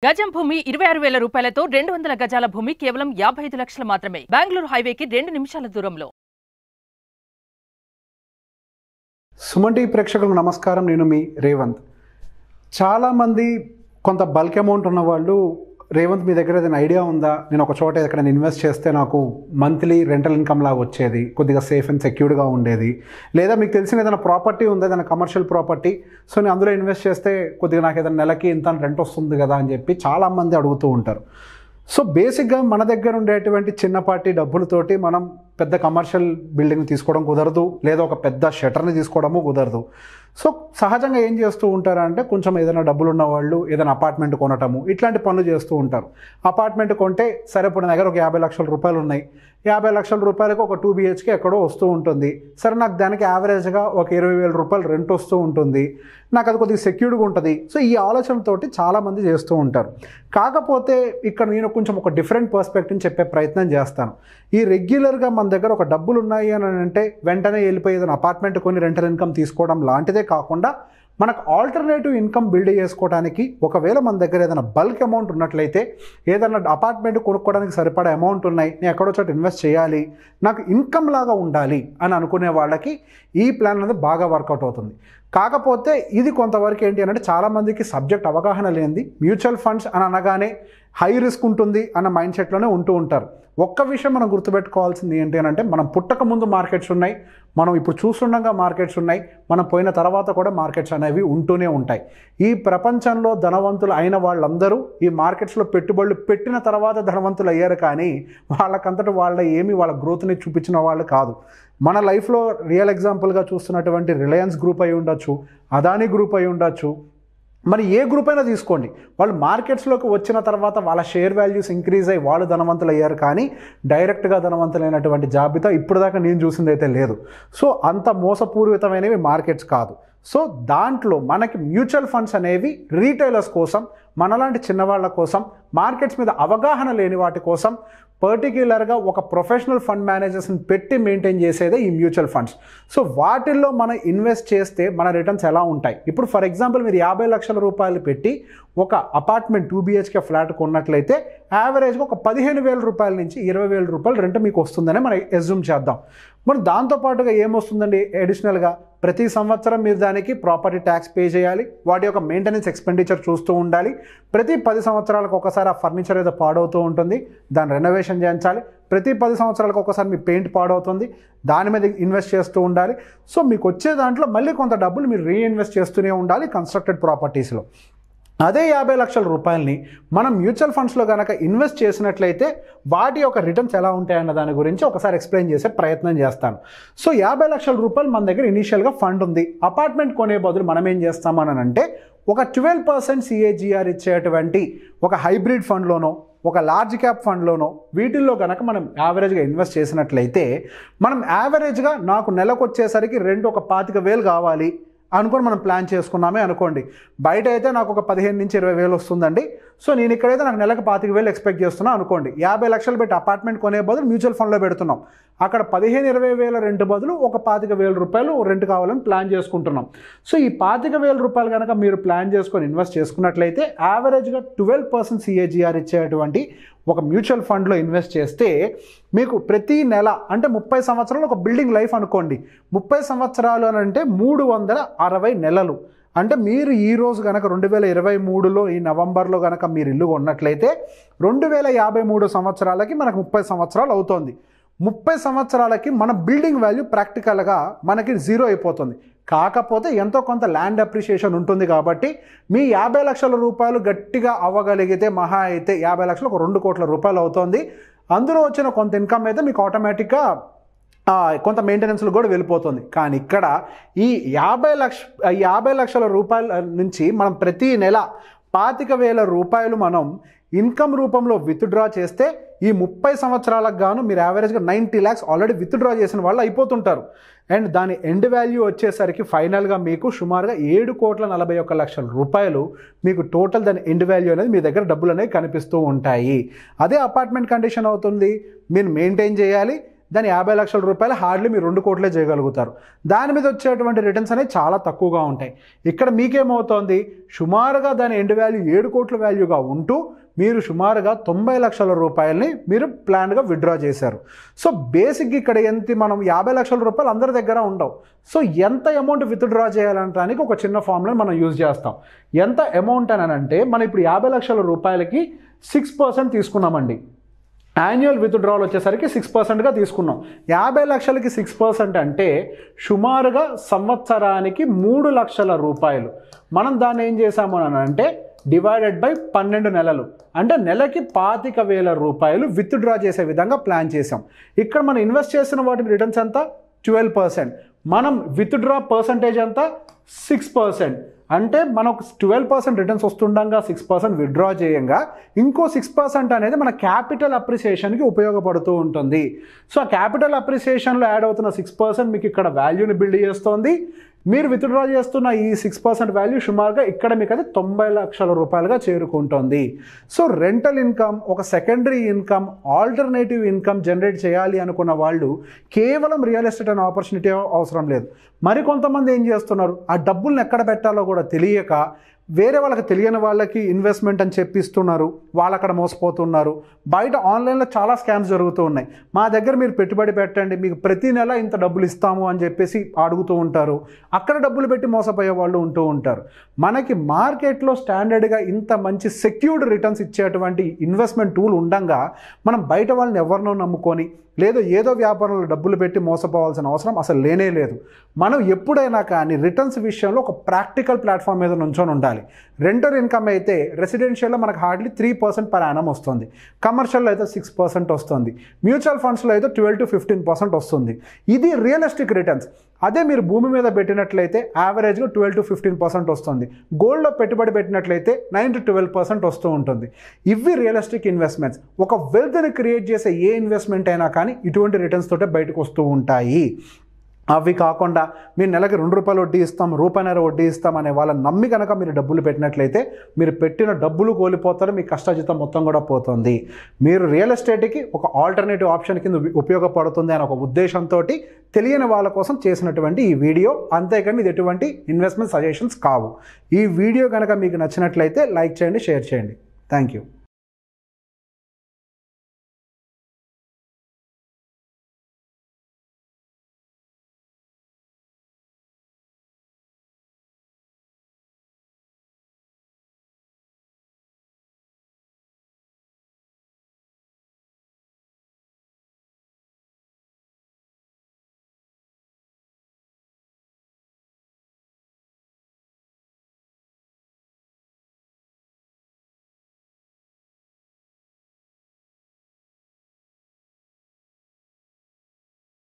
గజం భూమి 26,000 రూపాయలతో 200 గజాల భూమి కేవలం 55 లక్షలు మాత్రమే. బెంగళూరు హైవేకి 2 నిమిషాల దూరంలో. సుమన్ టీవీ ప్రేక్షకులకు నమస్కారం. నేను మీ రేవంత్. చాలామంది కొంత బల్క్ అమౌంట్ ఉన్నవాళ్ళు, రేవంత్ మీ దగ్గర ఏదైనా ఐడియా ఉందా, నేను ఒక చోట ఎక్కడైనా ఇన్వెస్ట్ చేస్తే నాకు మంత్లీ రెంటల్ ఇన్కమ్ లాగా వచ్చేది, కొద్దిగా సేఫ్ అండ్ సెక్యూర్డ్గా ఉండేది, లేదా మీకు తెలిసిన ఏదైనా ప్రాపర్టీ ఉందా, ఏదైనా కమర్షియల్ ప్రాపర్టీ, సో నేను అందులో ఇన్వెస్ట్ చేస్తే కొద్దిగా నాకు ఏదైనా నెలకి ఇంత రెంట్ వస్తుంది కదా అని చెప్పి చాలామంది అడుగుతూ ఉంటారు. సో బేసిక్గా మన దగ్గర ఉండేటువంటి చిన్నపాటి డబ్బులతోటి మనం పెద్ద కమర్షియల్ బిల్డింగ్ తీసుకోవడం కుదరదు, లేదా ఒక పెద్ద షట్టర్ని తీసుకోవడము కుదరదు. సో సహజంగా ఏం చేస్తూ ఉంటారంటే, కొంచెం ఏదైనా డబ్బులు ఉన్న వాళ్ళు ఏదైనా అపార్ట్మెంట్ కొనటము, ఇట్లాంటి పనులు చేస్తూ ఉంటారు. అపార్ట్మెంట్ కొంటే సరే, ఇప్పుడు నా దగ్గర ఒక 50 లక్షల రూపాయలు ఉన్నాయి, 50 లక్షల రూపాయలకు ఒక 2 BHK ఎక్కడో వస్తూ ఉంటుంది. సరే, నాకు దానికి యావరేజ్గా ఒక 20,000 రూపాయలు రెంట్ వస్తూ ఉంటుంది, నాకు అది కొద్దిగా సెక్యూర్డ్గా ఉంటుంది. సో ఈ ఆలోచనతోటి చాలామంది చేస్తూ ఉంటారు. కాకపోతే ఇక్కడ నేను కొంచెం ఒక డిఫరెంట్ పర్స్పెక్టివ్ చెప్పే ప్రయత్నం చేస్తాను. ఈ రెగ్యులర్గా మన దగ్గర ఒక డబ్బులు ఉన్నాయి అని అంటే వెంటనే వెళ్ళిపోయి ఏదైనా అపార్ట్మెంట్ కొని రెంటల్ ఇన్కమ్ తీసుకోవడం లాంటిదే కాకుండా, మనకు ఆల్టర్నేటివ్ ఇన్కమ్ బిల్డ్ చేసుకోవడానికి ఒకవేళ మన దగ్గర ఏదైనా బల్క్ అమౌంట్ ఉన్నట్లయితే, ఏదైనా అపార్ట్మెంట్ కొనుక్కోవడానికి సరిపడా అమౌంట్ ఉన్నాయి, నేను ఎక్కడో చోట ఇన్వెస్ట్ చేయాలి, నాకు ఇన్కమ్ లాగా ఉండాలి అని అనుకునే వాళ్ళకి ఈ ప్లాన్ అనేది బాగా వర్కౌట్ అవుతుంది. కాకపోతే ఇది కొంతవరకు ఏంటి అంటే, చాలామందికి సబ్జెక్ట్ అవగాహన లేనిది, మ్యూచువల్ ఫండ్స్ అని అనగానే హై రిస్క్ ఉంటుంది అన్న మైండ్ సెట్లోనే ఉంటూ ఉంటారు. ఒక్క విషయం మనం గుర్తుపెట్టుకోవాల్సింది ఏంటి అని అంటే, మనం పుట్టక ముందు మార్కెట్స్ ఉన్నాయి, మనం ఇప్పుడు చూస్తుండగా మార్కెట్స్ ఉన్నాయి, మనం పోయిన తర్వాత కూడా మార్కెట్స్ అనేవి ఉంటూనే ఉంటాయి. ఈ ప్రపంచంలో ధనవంతులు అయిన వాళ్ళందరూ ఈ మార్కెట్స్లో పెట్టుబడులు పెట్టిన తర్వాత ధనవంతులు అయ్యారు, కానీ వాళ్ళకంతటా వాళ్ళ గ్రోత్ని చూపించిన వాళ్ళు కాదు. మన లైఫ్లో రియల్ ఎగ్జాంపుల్గా చూస్తున్నటువంటి రిలయన్స్ గ్రూప్ అయి ఉండొచ్చు, అదానీ గ్రూప్ అయి ఉండొచ్చు, మరి ఏ గ్రూప్ అయినా తీసుకోండి, వాళ్ళు మార్కెట్స్లోకి వచ్చిన తర్వాత వాళ్ళ షేర్ వాల్యూస్ ఇంక్రీజ్ అయ్యి వాళ్ళు ధనవంతులు అయ్యారు, కానీ డైరెక్ట్గా ధనవంతులైనటువంటి జాబితా ఇప్పుడు దాకా నేను చూసింది అయితే లేదు. సో అంత మోసపూరితమైనవి మార్కెట్స్ కాదు. సో దాంట్లో మనకి మ్యూచువల్ ఫండ్స్ అనేవి రీటైలర్స్ కోసం, మనలాంటి చిన్నవాళ్ళ కోసం, మార్కెట్స్ మీద అవగాహన లేని వాటి కోసం, పర్టిక్యులర్గా ఒక ప్రొఫెషనల్ ఫండ్ మేనేజర్స్ని పెట్టి మెయింటైన్ చేసేదే ఈ మ్యూచువల్ ఫండ్స్. సో వాటిల్లో మనం ఇన్వెస్ట్ చేస్తే మన రిటర్న్స్ ఎలా ఉంటాయి? ఇప్పుడు ఫర్ ఎగ్జాంపుల్ మీరు 50 లక్షల రూపాయలు పెట్టి ఒక అపార్ట్మెంట్ 2 BHK ఫ్లాట్ కొన్నట్లయితే యావరేజ్గా ఒక 15,000 రూపాయల నుంచి 20,000 రూపాయలు రెంట్ మీకు వస్తుందని మనం ఎజ్యూమ్ చేద్దాం. మరి దాంతోపాటుగా ఏమొస్తుందండి అడిషనల్గా? ప్రతి సంవత్సరం మీరు దానికి ప్రాపర్టీ ట్యాక్స్ పే చేయాలి, వాటి యొక్క మెయింటెనెన్స్ ఎక్స్పెండిచర్ చూస్తూ ఉండాలి, ప్రతి 10 సంవత్సరాలకు ఒకసారి ఆ ఫర్నిచర్ ఏదో పాడవుతూ ఉంటుంది, దాన్ని రెనోవేషన్ చేయించాలి, ప్రతి 10 సంవత్సరాలకు ఒకసారి మీ పెయింట్ పాడవుతుంది, దాని మీద ఇన్వెస్ట్ చేస్తూ ఉండాలి. సో మీకు వచ్చే దాంట్లో మళ్ళీ కొంత డబ్బులు మీరు రీఇన్వెస్ట్ చేస్తూనే ఉండాలి కన్స్ట్రక్టెడ్ ప్రాపర్టీస్లో. అదే 50 లక్షల రూపాయలని మనం మ్యూచువల్ ఫండ్స్లో కనుక ఇన్వెస్ట్ చేసినట్లయితే వాటి యొక్క రిటర్న్స్ ఎలా ఉంటాయన్న దాని గురించి ఒకసారి ఎక్స్ప్లెయిన్ చేసే ప్రయత్నం చేస్తాను. సో 50 లక్షల రూపాయలు మన దగ్గర ఇనీషియల్గా ఫండ్ ఉంది, అపార్ట్మెంట్ కొనే బదులు మనం ఏం చేస్తామని అంటే, ఒక 12% CAGR ఇచ్చేటువంటి ఒక హైబ్రిడ్ ఫండ్లోనో, ఒక లార్జ్ క్యాప్ ఫండ్లోనో, వీటిల్లో కనుక మనం యావరేజ్గా ఇన్వెస్ట్ చేసినట్లయితే, మనం యావరేజ్గా నాకు నెలకు వచ్చేసరికి రెంట్ ఒక 25,000 కావాలి అనుకొని మనం ప్లాన్ చేసుకున్నామే అనుకోండి. బయట అయితే నాకు ఒక 15,000 నుంచి 20,000 వస్తుందండి, సో నేను ఇక్కడైతే నాకు నెలకు 25,000 ఎక్స్పెక్ట్ చేస్తున్నా అనుకోండి. 50 లక్షలు పెట్టి అపార్ట్మెంట్ కొనే బదులు మ్యూచువల్ ఫండ్లో పెడుతున్నాం, అక్కడ 15,000-20,000 రెంట్ బదులు ఒక 25,000 రూపాయలు రెంట్ కావాలని ప్లాన్ చేసుకుంటున్నాం. సో ఈ 25,000 రూపాయలు కనుక మీరు ప్లాన్ చేసుకొని ఇన్వెస్ట్ చేసుకున్నట్లయితే యావరేజ్గా 12% CAGR ఇచ్చేటువంటి ఒక మ్యూచువల్ ఫండ్లో ఇన్వెస్ట్ చేస్తే మీకు ప్రతి నెల, అంటే 30 సంవత్సరాలు ఒక బిల్డింగ్ లైఫ్ అనుకోండి, 30 సంవత్సరాలు అని అంటే 360 నెలలు. అంటే మీరు ఈరోజు కనుక 2023లో ఈ నవంబర్లో కనుక మీరు ఇల్లు కొన్నట్లయితే 2053 సంవత్సరాలకి మనకు 30 సంవత్సరాలు అవుతుంది. 30 సంవత్సరాలకి మన బిల్డింగ్ వాల్యూ ప్రాక్టికల్గా మనకి 0 అయిపోతుంది. కాకపోతే ఎంతో కొంత ల్యాండ్ అప్రిషియేషన్ ఉంటుంది కాబట్టి మీ 50 లక్షల రూపాయలు గట్టిగా అవ్వగలిగితే మహా అయితే 50 లక్షలు ఒక 2 కోట్ల రూపాయలు అవుతుంది. అందులో వచ్చిన కొంత ఇన్కమ్ అయితే మీకు ఆటోమేటిక్గా కొంత మెయింటెనెన్స్లు కూడా వెళ్ళిపోతుంది. కానీ ఇక్కడ ఈ 50 లక్షల రూపాయల నుంచి మనం ప్రతి నెల 25,000 రూపాయలు మనం ఇన్కమ్ రూపంలో విత్డ్రా చేస్తే ఈ 30 సంవత్సరాలకు గాను మీరు యావరేజ్గా 90 lakhs ఆల్రెడీ విత్డ్రా చేసిన వాళ్ళు అయిపోతుంటారు. అండ్ దాని ఎండ్ వాల్యూ వచ్చేసరికి ఫైనల్గా మీకు సుమారుగా 7,41,00,000 రూపాయలు మీకు టోటల్ దాని ఎండ్ వాల్యూ అనేది మీ దగ్గర డబ్బులు అనేవి కనిపిస్తూ ఉంటాయి. అదే అపార్ట్మెంట్ కండిషన్ అవుతుంది, మీరు మెయింటైన్ చేయాలి, దాని 50 లక్షల రూపాయలు హార్డ్లీ మీరు 2 కోట్లే చేయగలుగుతారు. దాని మీద వచ్చేటువంటి రిటర్న్స్ అనేవి చాలా తక్కువగా ఉంటాయి. ఇక్కడ మీకేమవుతోంది, సుమారుగా దాని ఎండ్ వాల్యూ 7 కోట్ల వాల్యూగా ఉంటూ మీరు సుమారుగా 90 లక్షల రూపాయలని మీరు ప్లాన్గా విత్డ్రా చేశారు. సో బేసిక్గా ఇక్కడ మనం 50 లక్షల రూపాయలు అందరి దగ్గర ఉండవు. సో ఎంత అమౌంట్ విత్డ్రా చేయాలంటానికి ఒక చిన్న ఫార్ములాని మనం యూజ్ చేస్తాం. ఎంత అమౌంట్ అని అంటే మనం ఇప్పుడు 50 లక్షల రూపాయలకి 6% తీసుకున్నామండి. యాన్యువల్ విత్డ్రావల్ వచ్చేసరికి 6%గా తీసుకున్నాం. 50 లక్షలకి 6% అంటే సుమారుగా సంవత్సరానికి 3 లక్షల రూపాయలు. మనం దాన్ని ఏం చేసాము అని అంటే డివైడెడ్ బై 12 నెలలు, అంటే నెలకి 25,000 రూపాయలు విత్డ్రా చేసే విధంగా ప్లాన్ చేసాం. ఇక్కడ మనం ఇన్వెస్ట్ చేసిన వాటి రిటర్న్స్ ఎంత 12%, మనం విత్డ్రా పర్సంటేజ్ ఎంత 6%. అంటే మనకు 12% రిటర్న్స్ వస్తుండగా 6% విత్డ్రా చేయంగా ఇంకో 6% అనేది మన క్యాపిటల్ అప్రిసియేషన్కి ఉపయోగపడుతూ ఉంటుంది. సో ఆ క్యాపిటల్ అప్రిసియేషన్లో యాడ్ అవుతున్న 6% మీకు ఇక్కడ వాల్యూని బిల్డ్ చేస్తుంది. మీరు విత్డ్రా చేస్తున్న ఈ 6% వాల్యూ సుమారుగా ఇక్కడ మీకు అది 90 లక్షల రూపాయలుగా చేరుకుంటుంది. సో రెంటల్ ఇన్కమ్, ఒక secondary income, alternative income generate చేయాలి అనుకున్న వాళ్ళు కేవలం రియల్ ఎస్టేట్ అనే ఆపర్చునిటీ అవసరం లేదు. మరికొంతమంది ఏం చేస్తున్నారు, ఆ డబ్బుల్ని ఎక్కడ పెట్టాలో కూడా తెలియక వేరే వాళ్ళకి తెలియని వాళ్ళకి ఇన్వెస్ట్మెంట్ అని చెప్పిస్తున్నారు, వాళ్ళు అక్కడ మోసపోతున్నారు. బయట ఆన్లైన్లో చాలా స్కామ్స్ జరుగుతూ ఉన్నాయి. మా దగ్గర మీరు పెట్టుబడి పెట్టండి, మీకు ప్రతి నెల ఇంత డబ్బులు ఇస్తాము అని చెప్పేసి అడుగుతూ ఉంటారు. అక్కడ డబ్బులు పెట్టి మోసపోయే వాళ్ళు ఉంటూ ఉంటారు. మనకి మార్కెట్లో స్టాండర్డ్గా ఇంత మంచి సెక్యూర్డ్ రిటర్న్స్ ఇచ్చేటువంటి ఇన్వెస్ట్మెంట్ టూల్ ఉండగా మనం బయట వాళ్ళని ఎవరినో నమ్ముకొని లేదో ఏదో వ్యాపారంలో డబ్బులు పెట్టి మోసపోవాల్సిన అవసరం అసలు లేనే లేదు. మనం ఎప్పుడైనా కానీ రిటర్న్స్ విషయంలో ఒక ప్రాక్టికల్ ప్లాట్ఫామ్ మీద నుంచొని ఉండాలి. రెంటల్ ఇన్కమ్ అయితే రెసిడెన్షియల్లో మనకు హార్డ్లీ 3% పర్ యానం వస్తుంది, కమర్షియల్లో అయితే 6% వస్తుంది, మ్యూచువల్ ఫండ్స్లో అయితే 12 to 15% వస్తుంది. ఇది రియలిస్టిక్ రిటర్న్స్. అదే మీరు భూమి మీద పెట్టినట్లయితే యావరేజ్గా 12 to 15% వస్తుంది. గోల్డ్లో పెట్టుబడి పెట్టినట్లయితే 9 to 12% వస్తూ ఉంటుంది. ఇవి రియలిస్టిక్ ఇన్వెస్ట్మెంట్స్. ఒక వెల్త్ని క్రియేట్ చేసే ఏ ఇన్వెస్ట్మెంట్ అయినా కానీ ఇటువంటి రిటర్న్స్ తోటే బయటకు వస్తూ ఉంటాయి. అవి కాకుండా మీరు నెలకి ₹2 వడ్డీ ఇస్తాం, ₹1.5 వడ్డీ ఇస్తాం అనే వాళ్ళని నమ్మి కనుక మీరు డబ్బులు పెట్టినట్లయితే మీరు పెట్టిన డబ్బులు కోల్పోతారు, మీ కష్టజీతం మొత్తం కూడా పోతుంది. మీరు రియల్ ఎస్టేట్కి ఒక ఆల్టర్నేటివ్ ఆప్షన్ కింద ఉపయోగపడుతుంది అనే ఒక ఉద్దేశంతో తెలియని వాళ్ళ కోసం చేసినటువంటి ఈ వీడియో. అంతేకాని ఇది ఎటువంటి ఇన్వెస్ట్మెంట్ సజెషన్స్ కావు. ఈ వీడియో కనుక మీకు నచ్చినట్లయితే లైక్ చేయండి, షేర్ చేయండి. Thank you.